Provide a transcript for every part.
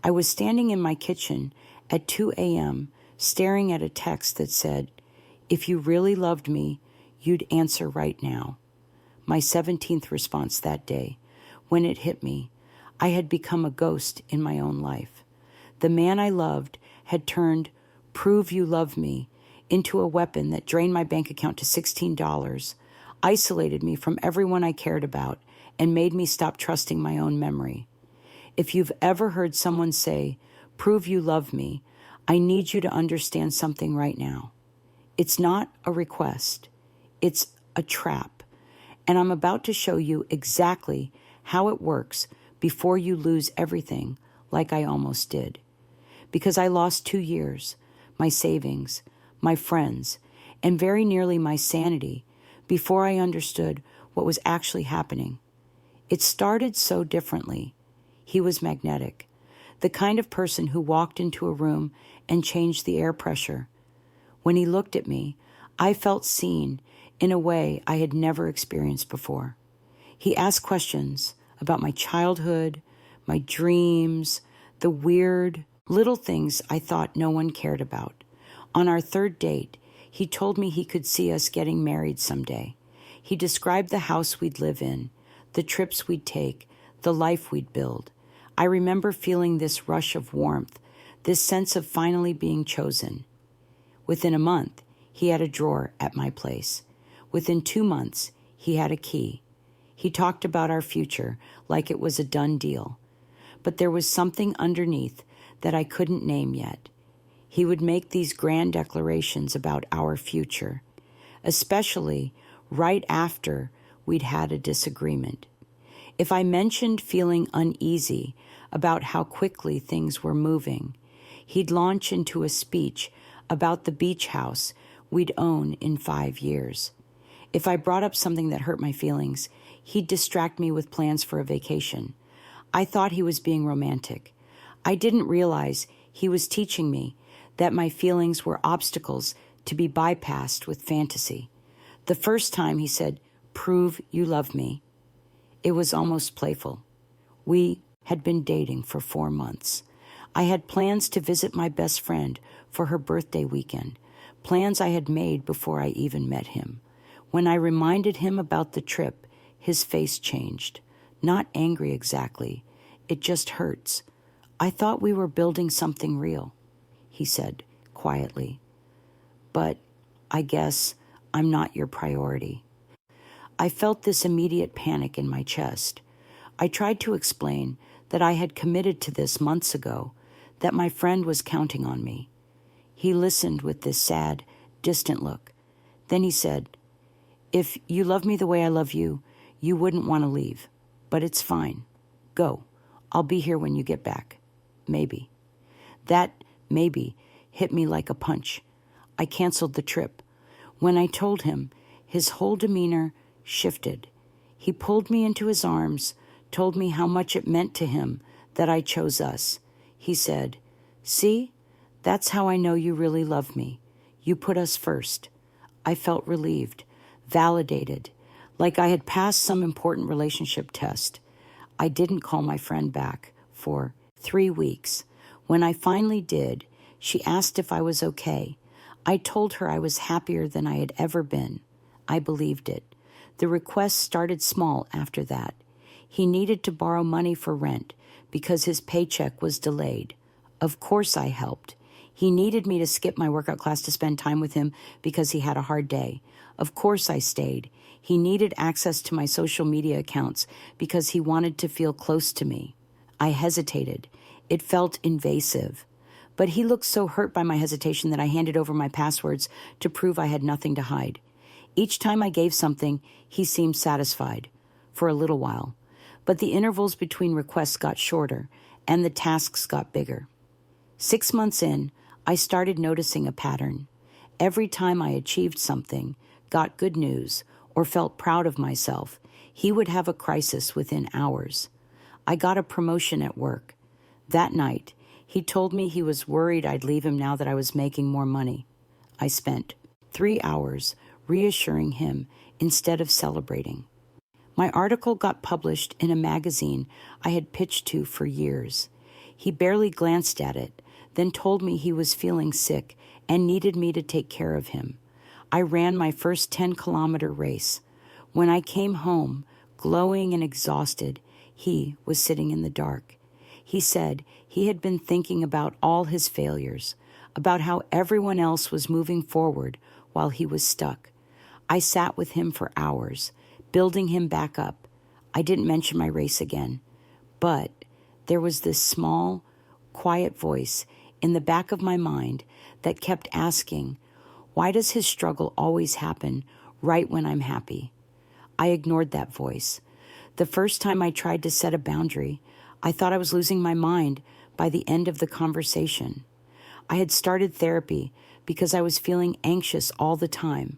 I was standing in my kitchen at 2 a.m., staring at a text that said, "If you really loved me, you'd answer right now." My 17th response that day. When it hit me, I had become a ghost in my own life. The man I loved had turned "prove you love me" into a weapon that drained my bank account to $16, isolated me from everyone I cared about, and made me stop trusting my own memory. If you've ever heard someone say, "Prove you love me," I need you to understand something right now. It's not a request. It's a trap. And I'm about to show you exactly how it works before you lose everything like I almost did. Because I lost 2 years, my savings, my friends, and very nearly my sanity before I understood what was actually happening. It started so differently. He was magnetic, the kind of person who walked into a room and changed the air pressure. When he looked at me, I felt seen in a way I had never experienced before. He asked questions about my childhood, my dreams, the weird little things I thought no one cared about. On our third date, he told me he could see us getting married someday. He described the house we'd live in, the trips we'd take, the life we'd build. I remember feeling this rush of warmth, this sense of finally being chosen. Within a month, he had a drawer at my place. Within 2 months, he had a key. He talked about our future like it was a done deal. But there was something underneath that I couldn't name yet. He would make these grand declarations about our future, especially right after we'd had a disagreement. If I mentioned feeling uneasy about how quickly things were moving, he'd launch into a speech about the beach house we'd own in 5 years. If I brought up something that hurt my feelings, he'd distract me with plans for a vacation. I thought he was being romantic. I didn't realize he was teaching me that my feelings were obstacles to be bypassed with fantasy. The first time he said, "Prove you love me," it was almost playful. We had been dating for 4 months. I had plans to visit my best friend for her birthday weekend, plans I had made before I even met him. When I reminded him about the trip, his face changed. Not angry exactly. It just hurts. "I thought we were building something real," he said quietly. "But I guess I'm not your priority." I felt this immediate panic in my chest. I tried to explain that I had committed to this months ago, that my friend was counting on me. He listened with this sad, distant look. Then he said, "If you love me the way I love you, you wouldn't want to leave. But it's fine. Go. I'll be here when you get back. Maybe." That maybe hit me like a punch. I canceled the trip. When I told him, his whole demeanor shifted. He pulled me into his arms, told me how much it meant to him that I chose us. He said, "See, that's how I know you really love me. You put us first." I felt relieved, validated, like I had passed some important relationship test. I didn't call my friend back for 3 weeks. When I finally did, she asked if I was okay. I told her I was happier than I had ever been. I believed it. The request started small after that. He needed to borrow money for rent because his paycheck was delayed. Of course I helped. He needed me to skip my workout class to spend time with him because he had a hard day. Of course I stayed. He needed access to my social media accounts because he wanted to feel close to me. I hesitated. It felt invasive. But he looked so hurt by my hesitation that I handed over my passwords to prove I had nothing to hide. Each time I gave something, he seemed satisfied. For a little while. But the intervals between requests got shorter, and the tasks got bigger. 6 months in, I started noticing a pattern. Every time I achieved something, got good news, or felt proud of myself, he would have a crisis within hours. I got a promotion at work. That night, he told me he was worried I'd leave him now that I was making more money. I spent 3 hours reassuring him instead of celebrating. My article got published in a magazine I had pitched to for years. He barely glanced at it, then told me he was feeling sick and needed me to take care of him. I ran my first 10-kilometer race. When I came home, glowing and exhausted, he was sitting in the dark. He said he had been thinking about all his failures, about how everyone else was moving forward while he was stuck. I sat with him for hours, building him back up. I didn't mention my race again, but there was this small, quiet voice in the back of my mind that kept asking, why does his struggle always happen right when I'm happy? I ignored that voice. The first time I tried to set a boundary, I thought I was losing my mind by the end of the conversation. I had started therapy because I was feeling anxious all the time.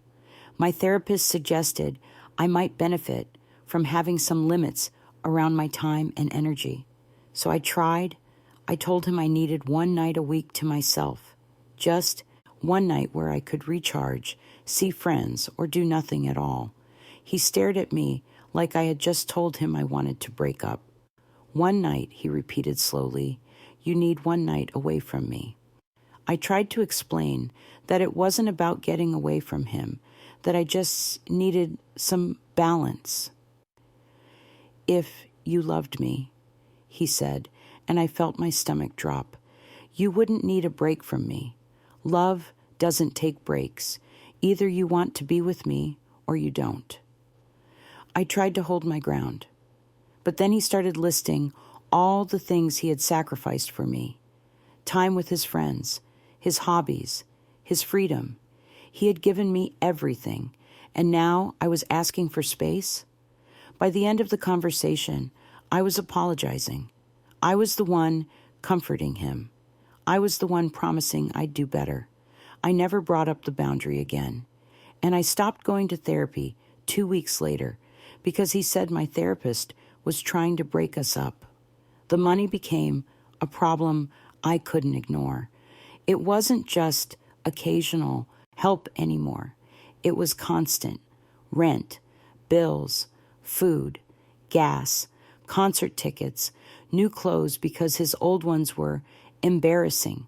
My therapist suggested I might benefit from having some limits around my time and energy. So I tried. I told him I needed one night a week to myself. Just one night where I could recharge, see friends, or do nothing at all. He stared at me like I had just told him I wanted to break up. One night, he repeated slowly, you need one night away from me. I tried to explain that it wasn't about getting away from him, that I just needed some balance. If you loved me, he said, and I felt my stomach drop, you wouldn't need a break from me. Love doesn't take breaks. Either you want to be with me or you don't. I tried to hold my ground, but then he started listing all the things he had sacrificed for me. Time with his friends, his hobbies, his freedom. He had given me everything, and now I was asking for space? By the end of the conversation, I was apologizing. I was the one comforting him. I was the one promising I'd do better. I never brought up the boundary again. And I stopped going to therapy 2 weeks later because he said my therapist was trying to break us up. The money became a problem I couldn't ignore. It wasn't just occasional help anymore. It was constant. Rent, bills, food, gas, concert tickets, new clothes because his old ones were embarrassing.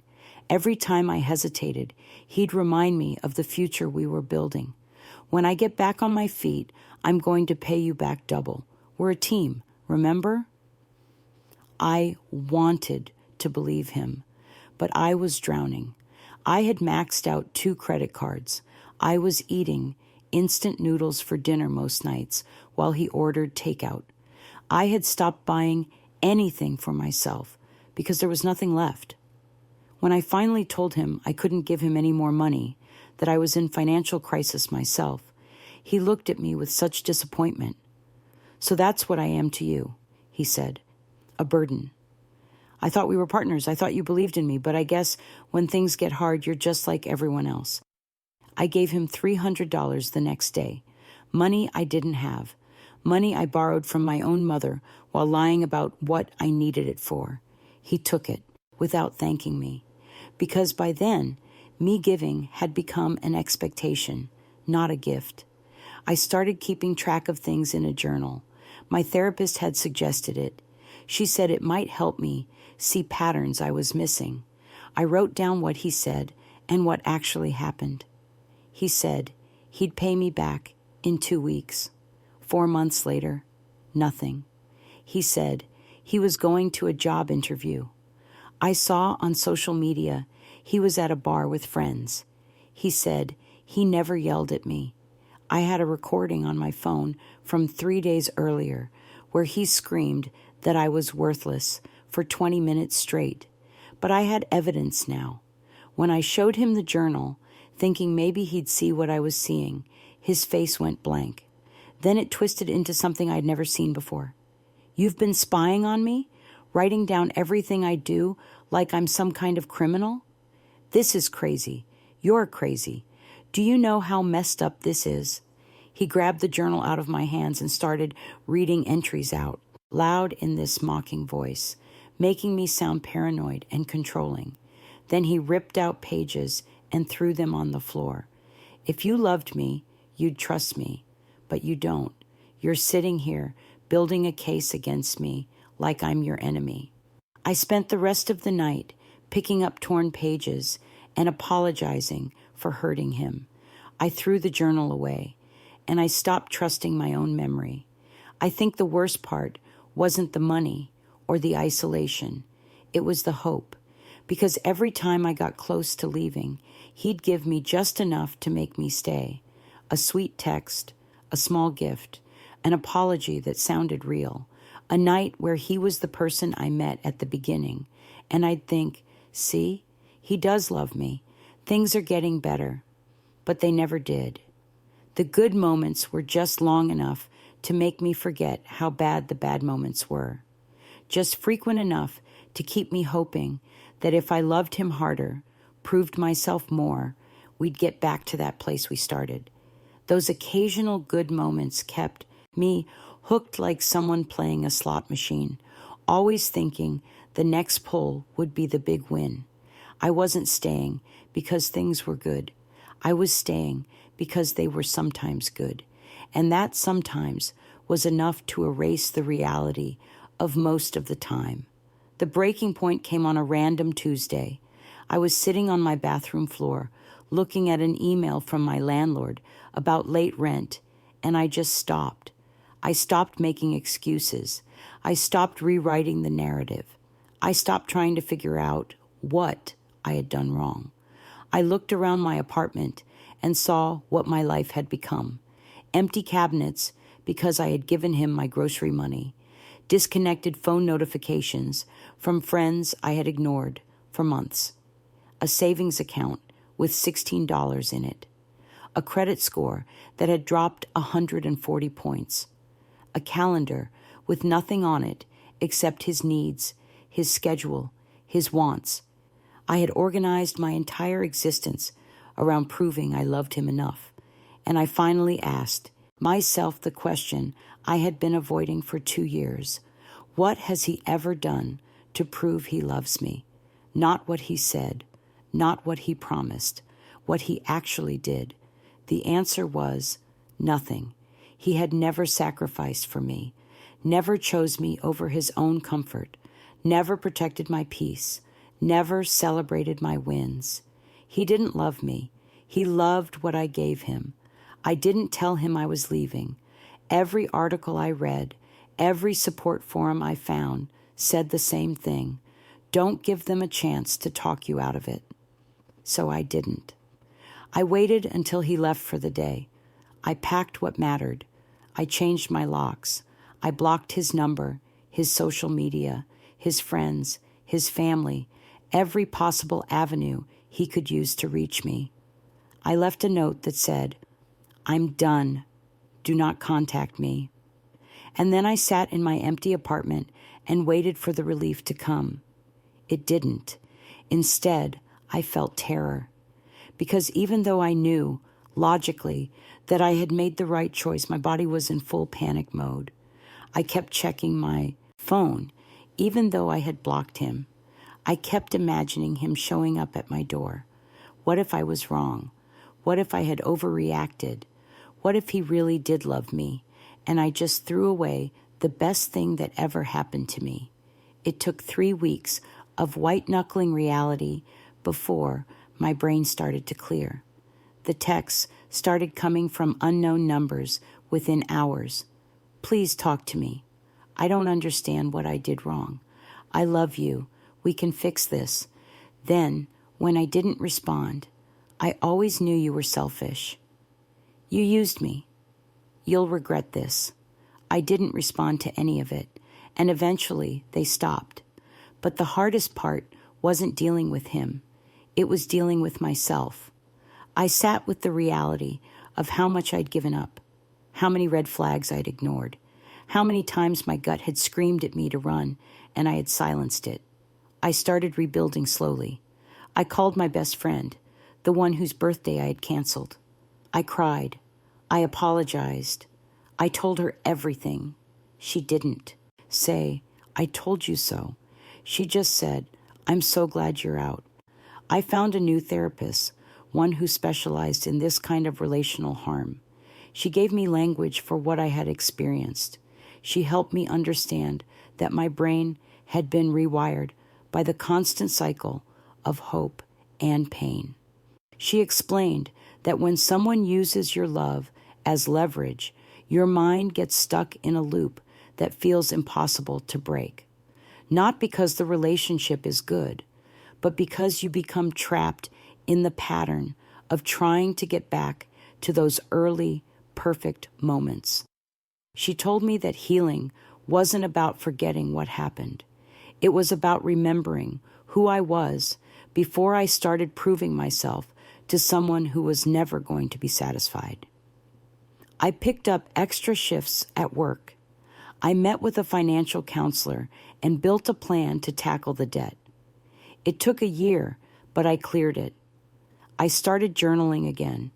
Every time I hesitated, he'd remind me of the future we were building. When I get back on my feet, I'm going to pay you back double. We're a team, remember? I wanted to believe him, but I was drowning. I had maxed out 2 credit cards. I was eating instant noodles for dinner most nights while he ordered takeout. I had stopped buying anything for myself because there was nothing left. When I finally told him I couldn't give him any more money, that I was in financial crisis myself, he looked at me with such disappointment. So that's what I am to you, he said, a burden. I thought we were partners. I thought you believed in me, but I guess when things get hard, you're just like everyone else. I gave him $300 the next day, money I didn't have, money I borrowed from my own mother while lying about what I needed it for. He took it without thanking me, because by then, me giving had become an expectation, not a gift. I started keeping track of things in a journal. My therapist had suggested it. She said it might help me see patterns I was missing. I wrote down what he said and what actually happened. He said he'd pay me back in 2 weeks. 4 months later, nothing. He said he was going to a job interview. I saw on social media he was at a bar with friends. He said he never yelled at me. I had a recording on my phone from 3 days earlier where he screamed that I was worthless for 20 minutes straight. But I had evidence now. When I showed him the journal, thinking maybe he'd see what I was seeing, his face went blank. Then it twisted into something I'd never seen before. You've been spying on me? Writing down everything I do like I'm some kind of criminal? This is crazy. You're crazy. Do you know how messed up this is? He grabbed the journal out of my hands and started reading entries out, loud in this mocking voice, making me sound paranoid and controlling. Then he ripped out pages and threw them on the floor. If you loved me, you'd trust me, but you don't. You're sitting here building a case against me like I'm your enemy. I spent the rest of the night picking up torn pages and apologizing for hurting him. I threw the journal away, and I stopped trusting my own memory. I think the worst part wasn't the money or the isolation. It was the hope, because every time I got close to leaving, he'd give me just enough to make me stay. A sweet text, a small gift, an apology that sounded real, a night where he was the person I met at the beginning, and I'd think, see, he does love me. Things are getting better. But they never did. The good moments were just long enough to make me forget how bad the bad moments were. Just frequent enough to keep me hoping that if I loved him harder, proved myself more, we'd get back to that place we started. Those occasional good moments kept me hooked like someone playing a slot machine, always thinking the next pull would be the big win. I wasn't staying because things were good. I was staying because they were sometimes good, and that sometimes was enough to erase the reality of most of the time. The breaking point came on a random Tuesday. I was sitting on my bathroom floor, looking at an email from my landlord about late rent, and I just stopped. I stopped making excuses. I stopped rewriting the narrative. I stopped trying to figure out what I had done wrong. I looked around my apartment and saw what my life had become. Empty cabinets because I had given him my grocery money. Disconnected phone notifications from friends I had ignored for months. A savings account with $16 in it. A credit score that had dropped 140 points. A calendar with nothing on it except his needs, his schedule, his wants. I had organized my entire existence around proving I loved him enough, and I finally asked myself the question I had been avoiding for 2 years. What has he ever done to prove he loves me? Not what he said, not what he promised, what he actually did. The answer was nothing. He had never sacrificed for me, never chose me over his own comfort, never protected my peace, never celebrated my wins. He didn't love me. He loved what I gave him. I didn't tell him I was leaving. Every article I read, every support forum I found said the same thing. Don't give them a chance to talk you out of it. So I didn't. I waited until he left for the day. I packed what mattered. I changed my locks. I blocked his number, his social media, his friends, his family, every possible avenue he could use to reach me. I left a note that said, "I'm done. Do not contact me." And then I sat in my empty apartment and waited for the relief to come. It didn't. Instead, I felt terror. Because even though I knew, logically, that I had made the right choice, my body was in full panic mode. I kept checking my phone, even though I had blocked him. I kept imagining him showing up at my door. What if I was wrong? What if I had overreacted? What if he really did love me, and I just threw away the best thing that ever happened to me? It took 3 weeks of white-knuckling reality before my brain started to clear. The texts started coming from unknown numbers within hours. Please talk to me. I don't understand what I did wrong. I love you. We can fix this. Then, when I didn't respond, I always knew you were selfish. You used me. You'll regret this. I didn't respond to any of it, and eventually they stopped. But the hardest part wasn't dealing with him. It was dealing with myself. I sat with the reality of how much I'd given up, how many red flags I'd ignored, how many times my gut had screamed at me to run and I had silenced it. I started rebuilding slowly. I called my best friend, the one whose birthday I had canceled. I cried. I apologized. I told her everything. She didn't say, "I told you so." She just said, "I'm so glad you're out." I found a new therapist, one who specialized in this kind of relational harm. She gave me language for what I had experienced. She helped me understand that my brain had been rewired by the constant cycle of hope and pain. She explained that when someone uses your love as leverage, your mind gets stuck in a loop that feels impossible to break. Not because the relationship is good, but because you become trapped in the pattern of trying to get back to those early, perfect moments. She told me that healing wasn't about forgetting what happened. It was about remembering who I was before I started proving myself to someone who was never going to be satisfied. I picked up extra shifts at work. I met with a financial counselor and built a plan to tackle the debt. It took a year, but I cleared it. I started journaling again,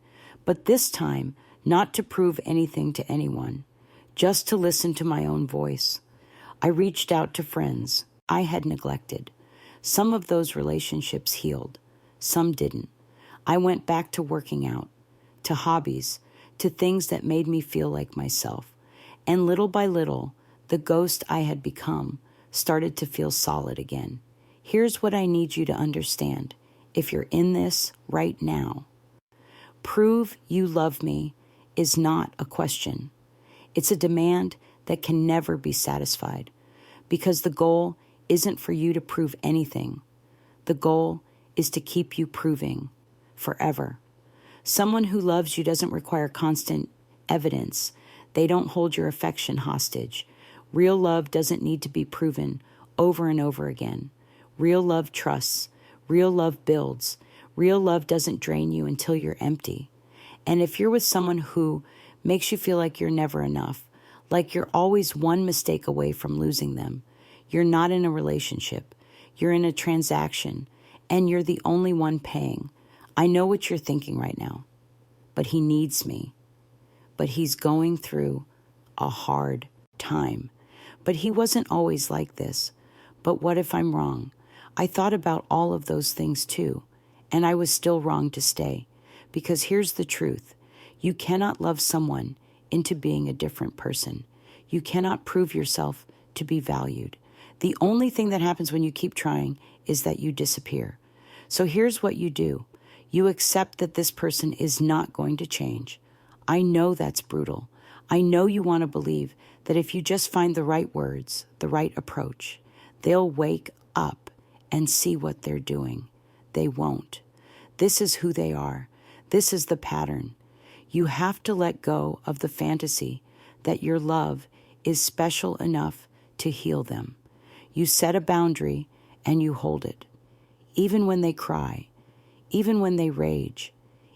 but this time not to prove anything to anyone, just to listen to my own voice. I reached out to friends I had neglected. Some of those relationships healed, some didn't. I went back to working out, to hobbies, to things that made me feel like myself. And little by little, the ghost I had become started to feel solid again. Here's what I need you to understand if you're in this right now. Prove you love me is not a question. It's a demand that can never be satisfied, because the goal isn't for you to prove anything. The goal is to keep you proving forever. Someone who loves you doesn't require constant evidence. They don't hold your affection hostage. Real love doesn't need to be proven over and over again. Real love trusts. Real love builds. Real love doesn't drain you until you're empty. And if you're with someone who makes you feel like you're never enough, like you're always one mistake away from losing them, you're not in a relationship. You're in a transaction, and you're the only one paying. I know what you're thinking right now, but he needs me. But he's going through a hard time. But he wasn't always like this. But what if I'm wrong? I thought about all of those things too, and I was still wrong to stay. Because here's the truth. You cannot love someone into being a different person. You cannot prove yourself to be valued. The only thing that happens when you keep trying is that you disappear. So here's what you do. You accept that this person is not going to change. I know that's brutal. I know you want to believe that if you just find the right words, the right approach, they'll wake up and see what they're doing. They won't. This is who they are. This is the pattern. You have to let go of the fantasy that your love is special enough to heal them. You set a boundary and you hold it. Even when they cry, even when they rage,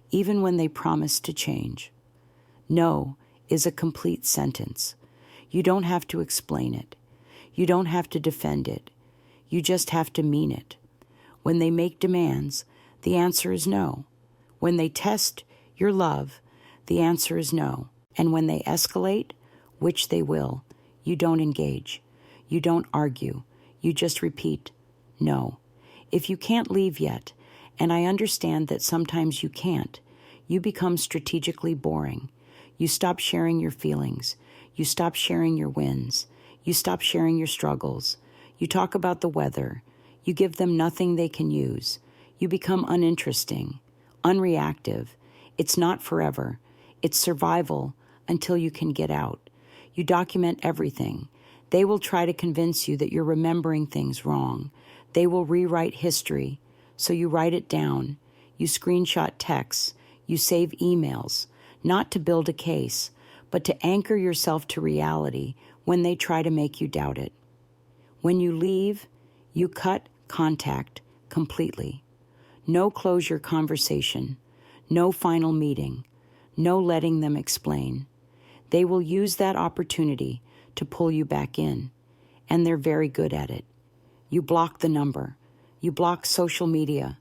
even when they promise to change. No is a complete sentence. You don't have to explain it. You don't have to defend it. You just have to mean it. When they make demands, the answer is no. When they test your love, the answer is no. And when they escalate, which they will, you don't engage. You don't argue. You just repeat, no. If you can't leave yet, and I understand that sometimes you can't, you become strategically boring. You stop sharing your feelings. You stop sharing your wins. You stop sharing your struggles. You talk about the weather. You give them nothing they can use. You become uninteresting, unreactive. It's not forever. It's survival until you can get out. You document everything. They will try to convince you that you're remembering things wrong. They will rewrite history, so you write it down. You screenshot texts. You save emails, not to build a case, but to anchor yourself to reality when they try to make you doubt it. When you leave, you cut contact completely. No closure conversation, no final meeting, no letting them explain. They will use that opportunity to pull you back in, and they're very good at it. You block the number. You block social media.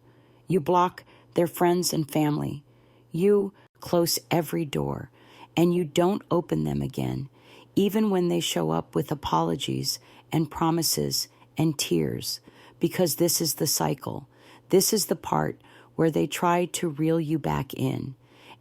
You block their friends and family. You close every door, and you don't open them again, even when they show up with apologies and promises and tears, because this is the cycle. This is the part where they try to reel you back in.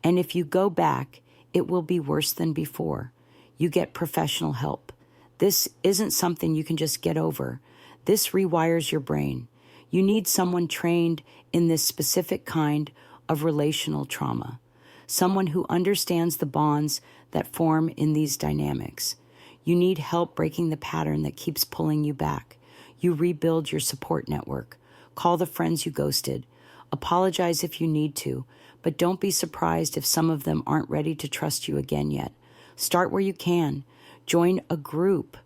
And if you go back, it will be worse than before. You get professional help. This isn't something you can just get over. This rewires your brain. You need someone trained in this specific kind of relational trauma, someone who understands the bonds that form in these dynamics. You need help breaking the pattern that keeps pulling you back. You rebuild your support network. Call the friends you ghosted. Apologize if you need to, but don't be surprised if some of them aren't ready to trust you again yet. Start where you can. Join a group.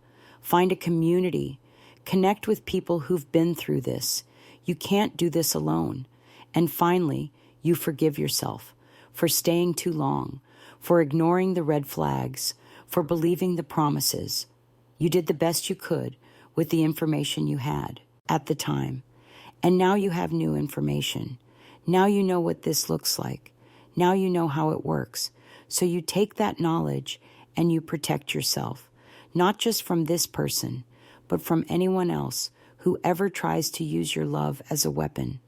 Find a community. Connect with people who've been through this. You can't do this alone. And finally, you forgive yourself for staying too long, for ignoring the red flags, for believing the promises. You did the best you could with the information you had at the time. And now you have new information. Now you know what this looks like. Now you know how it works. So you take that knowledge and you protect yourself, not just from this person, but from anyone else who ever tries to use your love as a weapon.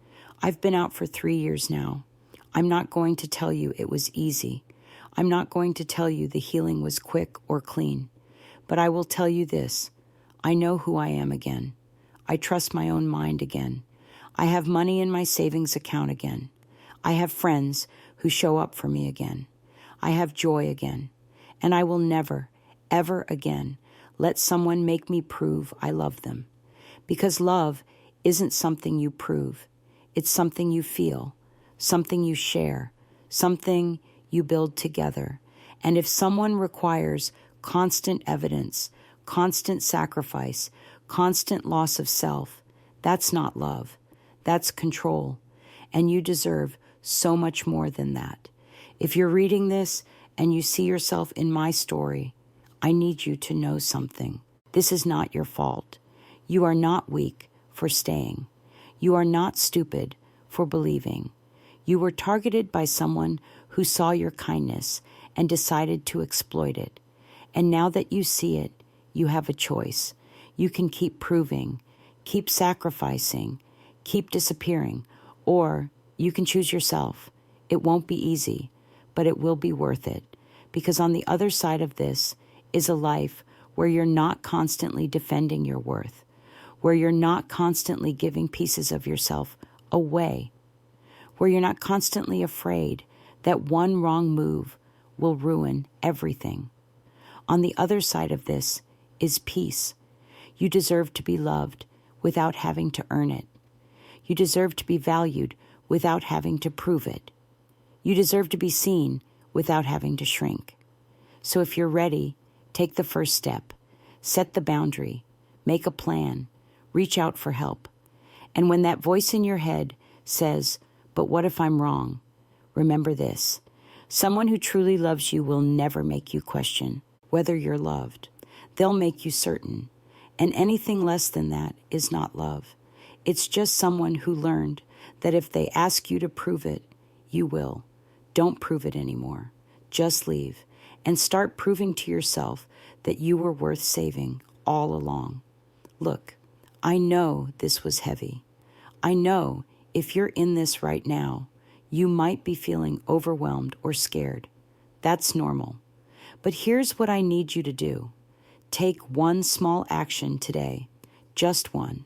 I've been out for 3 years now. I'm not going to tell you it was easy. I'm not going to tell you the healing was quick or clean. But I will tell you this. I know who I am again. I trust my own mind again. I have money in my savings account again. I have friends who show up for me again. I have joy again. And I will never, ever again let someone make me prove I love them. Because love isn't something you prove. It's something you feel, something you share, something you build together. And if someone requires constant evidence, constant sacrifice, constant loss of self, that's not love. That's control. And you deserve so much more than that. If you're reading this and you see yourself in my story, I need you to know something. This is not your fault. You are not weak for staying. You are not stupid for believing. You were targeted by someone who saw your kindness and decided to exploit it. And now that you see it, you have a choice. You can keep proving, keep sacrificing, keep disappearing, or you can choose yourself. It won't be easy, but it will be worth it. Because on the other side of this is a life where you're not constantly defending your worth, where you're not constantly giving pieces of yourself away, where you're not constantly afraid that one wrong move will ruin everything. On the other side of this is peace. You deserve to be loved without having to earn it. You deserve to be valued without having to prove it. You deserve to be seen without having to shrink. So if you're ready, take the first step. Set the boundary. Make a plan. Reach out for help. And when that voice in your head says, "But what if I'm wrong?" remember this. Someone who truly loves you will never make you question whether you're loved. They'll make you certain. And anything less than that is not love. It's just someone who learned that if they ask you to prove it, you will. Don't prove it anymore. Just leave and start proving to yourself that you were worth saving all along. Look, I know this was heavy. I know if you're in this right now, you might be feeling overwhelmed or scared. That's normal. But here's what I need you to do. Take one small action today, just one.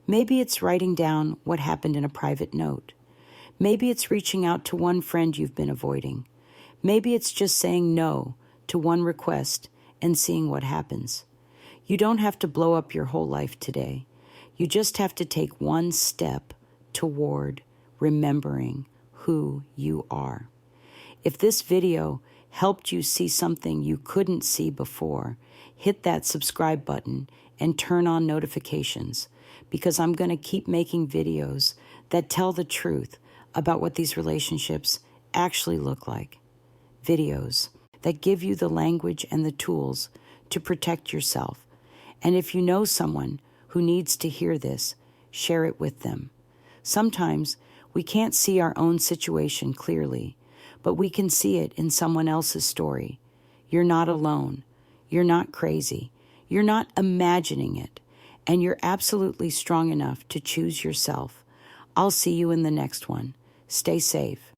Maybe it's writing down what happened in a private note. Maybe it's reaching out to one friend you've been avoiding. Maybe it's just saying no to one request and seeing what happens. You don't have to blow up your whole life today. You just have to take one step toward remembering who you are. If this video helped you see something you couldn't see before, hit that subscribe button and turn on notifications, because I'm going to keep making videos that tell the truth about what these relationships actually look like. Videos that give you the language and the tools to protect yourself. And if you know someone who needs to hear this, share it with them. Sometimes we can't see our own situation clearly, but we can see it in someone else's story. You're not alone. You're not crazy. You're not imagining it. And you're absolutely strong enough to choose yourself. I'll see you in the next one. Stay safe.